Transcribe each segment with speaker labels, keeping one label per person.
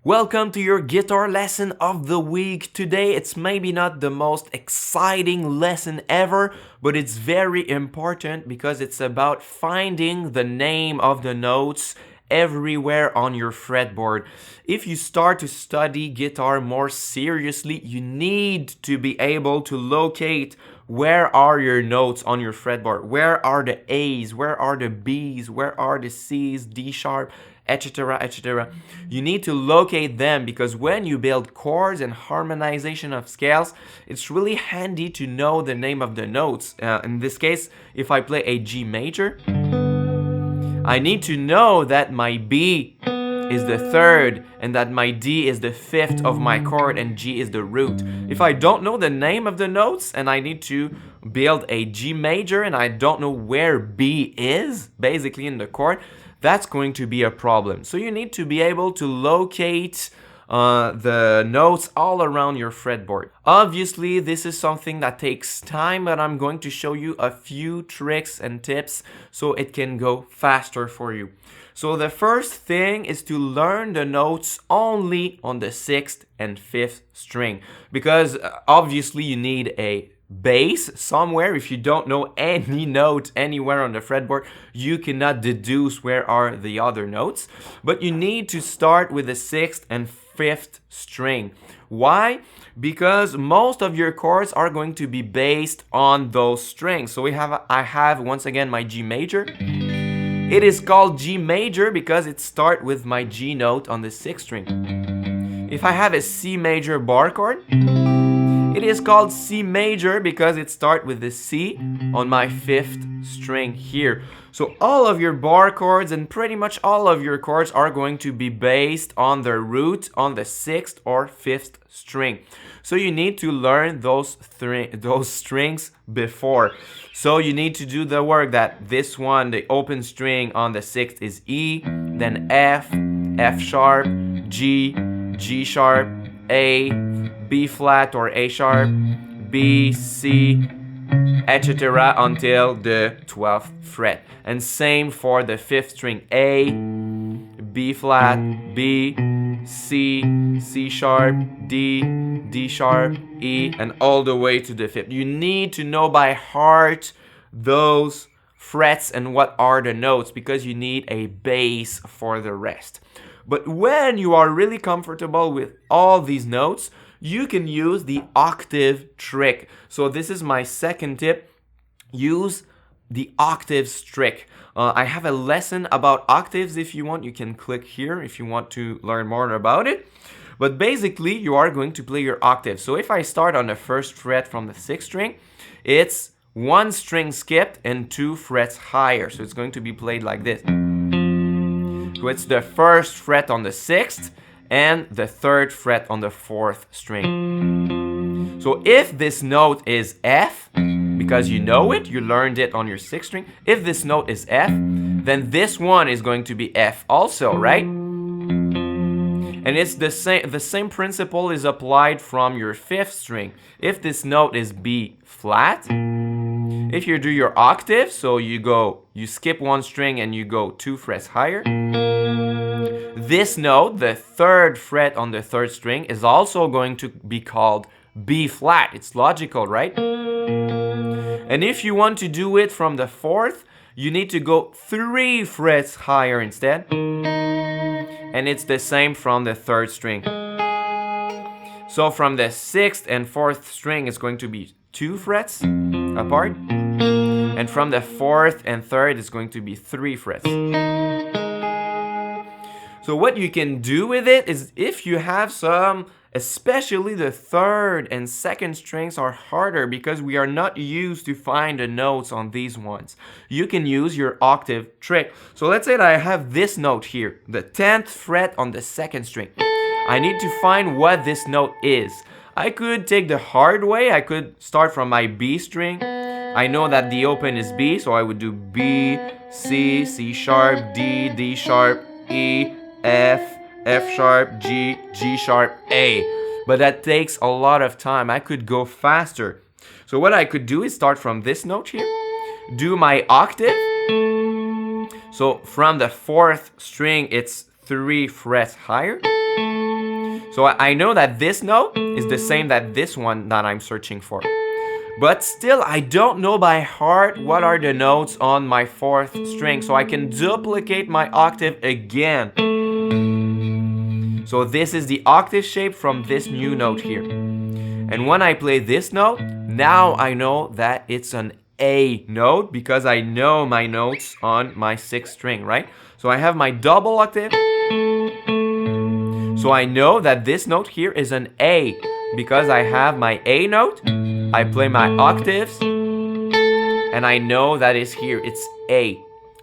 Speaker 1: Welcome to your guitar lesson of the week. Today it's maybe not the most exciting lesson ever, but it's very important because it's about finding the name of the notes everywhere on your fretboard. If you start to study guitar more seriously, you need to be able to locate where are your notes on your fretboard. Where are the A's? Where are the B's? Where are the C's, D sharp, etc., etc. You need to locate them because when you build chords and harmonization of scales, it's really handy to know the name of the notes. In this case, if I play a G major, I need to know that my B is the third and that my D is the fifth of my chord and G is the root. If I don't know the name of the notes and I need to build a G major and I don't know where B is, basically in the chord, that's going to be a problem. So you need to be able to locate the notes all around your fretboard. Obviously, this is something that takes time, but I'm going to show you a few tricks and tips so it can go faster for you. So the first thing is to learn the notes only on the 6th and 5th string, because obviously you need a bass somewhere. If you don't know any note anywhere on the fretboard, you cannot deduce where are the other notes. But you need to start with the 6th and 5th string. Why? Because most of your chords are going to be based on those strings. So I have once again my G major. It is called G major because it starts with my G note on the 6th string. If I have a C major bar chord, it is called C major because it starts with the C on my 5th string here. So all of your bar chords and pretty much all of your chords are going to be based on the root on the 6th or 5th string. So you need to learn those strings before. So you need to do the work that this one, the open string on the 6th is E, then F, F sharp, G, G sharp, A, B flat or A sharp, B, C, etc. until the 12th fret. And same for the 5th string, A, B flat, B, C, C sharp, D, D sharp, E, and all the way to the 5th. You need to know by heart those frets and what are the notes because you need a base for the rest. But when you are really comfortable with all these notes, you can use the octave trick. So this is my second tip. Use the octave trick. I have a lesson about octaves. If you want, you can click here if you want to learn more about it. But basically, you are going to play your octave. So if I start on the 1st fret from the 6th string, it's 1 string skipped and 2 frets higher. So it's going to be played like this. So it's the 1st fret on the 6th and the 3rd fret on the 4th string. So if this note is F, because you know it, you learned it on your 6th string, if this note is F, then this one is going to be F also, right? And it's the same principle is applied from your 5th string. If this note is B flat, if you do your octave, so you skip 1 string and you go 2 frets higher, this note, the 3rd fret on the 3rd string, is also going to be called B flat. It's logical, right? And if you want to do it from the 4th, you need to go 3 frets higher instead. And it's the same from the 3rd string. So from the 6th and 4th string, it's going to be 2 frets apart. And from the 4th and 3rd, it's going to be 3 frets. So what you can do with it is if you have some, especially the 3rd and 2nd strings are harder because we are not used to find the notes on these ones. You can use your octave trick. So let's say that I have this note here, the 10th fret on the 2nd string. I need to find what this note is. I could take the hard way. I could start from my B string. I know that the open is B, so I would do B, C, C sharp, D, D sharp, E, F, F sharp, G, G sharp, A. But that takes a lot of time. I could go faster. So what I could do is start from this note here, do my octave. So from the 4th string, it's 3 frets higher. So I know that this note is the same that this one that I'm searching for. But still, I don't know by heart what are the notes on my 4th string. So I can duplicate my octave again. So this is the octave shape from this new note here. And when I play this note, now I know that it's an A note because I know my notes on my 6th string, right? So I have my double octave. So I know that this note here is an A because I have my A note, I play my octaves, and I know that is here, it's A,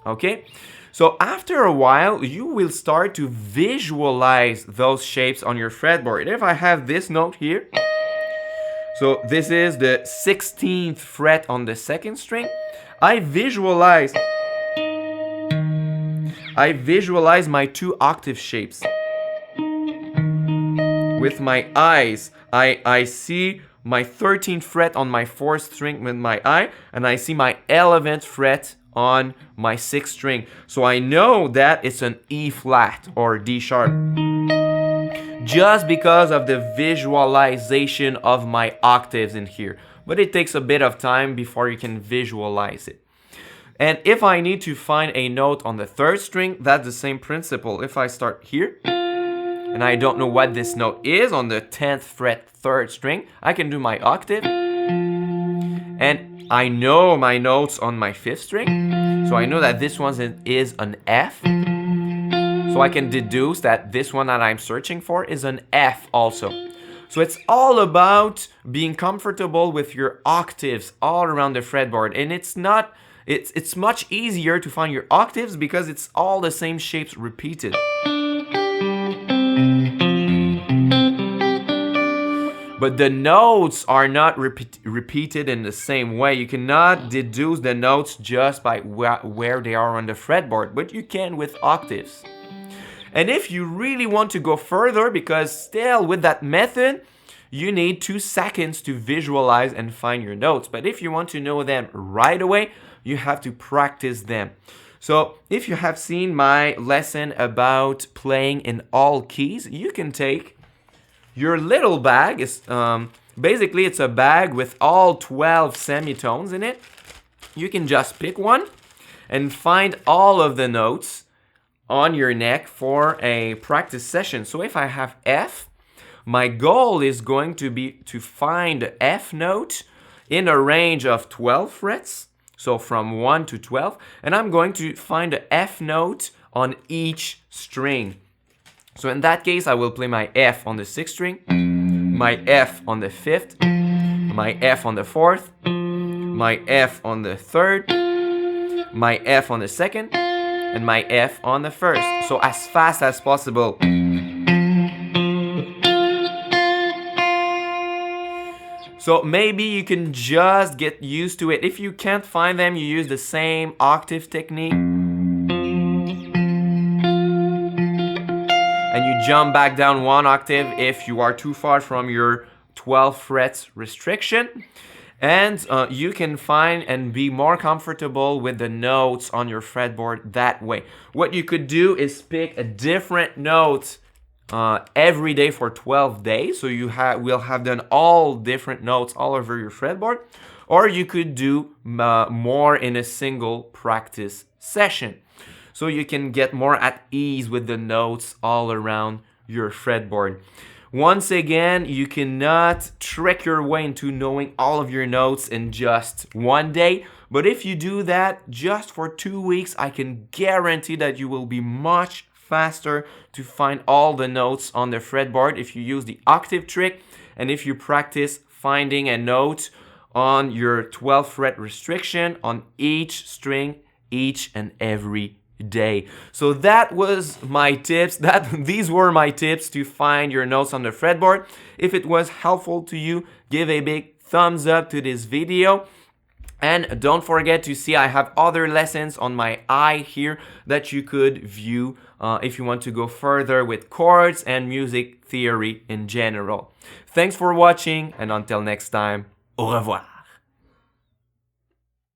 Speaker 1: okay? So after a while, you will start to visualize those shapes on your fretboard. If I have this note here, so this is the 16th fret on the 2nd string, I visualize my 2 octave shapes. With my eyes, I see my 13th fret on my 4th string with my eye, and I see my 11th fret on my 6th string. So I know that it's an E flat or D sharp. Just because of the visualization of my octaves in here. But it takes a bit of time before you can visualize it. And if I need to find a note on the 3rd string, that's the same principle. If I start here, and I don't know what this note is on the 10th fret 3rd string, I can do my octave. And I know my notes on my 5th string. So I know that this one is an F. So I can deduce that this one that I'm searching for is an F also. So it's all about being comfortable with your octaves all around the fretboard. And it's much easier to find your octaves because it's all the same shapes repeated. But the notes are not repeated in the same way. You cannot deduce the notes just by where they are on the fretboard, but you can with octaves. And if you really want to go further, because still with that method, you need 2 seconds to visualize and find your notes. But if you want to know them right away, you have to practice them. So if you have seen my lesson about playing in all keys, you can take your little bag. Basically, it's a bag with all 12 semitones in it. You can just pick one and find all of the notes on your neck for a practice session. So if I have F, my goal is going to be to find the F note in a range of 12 frets. So from 1 to 12. And I'm going to find the F note on each string. So in that case, I will play my F on the 6th string, my F on the 5th, my F on the 4th, my F on the 3rd, my F on the 2nd, and my F on the 1st. So as fast as possible. So maybe you can just get used to it. If you can't find them, you use the same octave technique. And you jump back down 1 octave if you are too far from your 12 frets restriction. And you can find and be more comfortable with the notes on your fretboard that way. What you could do is pick a different note every day for 12 days. So you will have done all different notes all over your fretboard. Or you could do more in a single practice session. So you can get more at ease with the notes all around your fretboard. Once again, you cannot trick your way into knowing all of your notes in just one day. But if you do that just for 2 weeks, I can guarantee that you will be much faster to find all the notes on the fretboard if you use the octave trick and if you practice finding a note on your 12th fret restriction on each string each and every day. So that was my tips. These were my tips to find your notes on the fretboard. If it was helpful to you, give a big thumbs up to this video. And don't forget to see I have other lessons on my eye here that you could view if you want to go further with chords and music theory in general. Thanks for watching, and until next time, au revoir.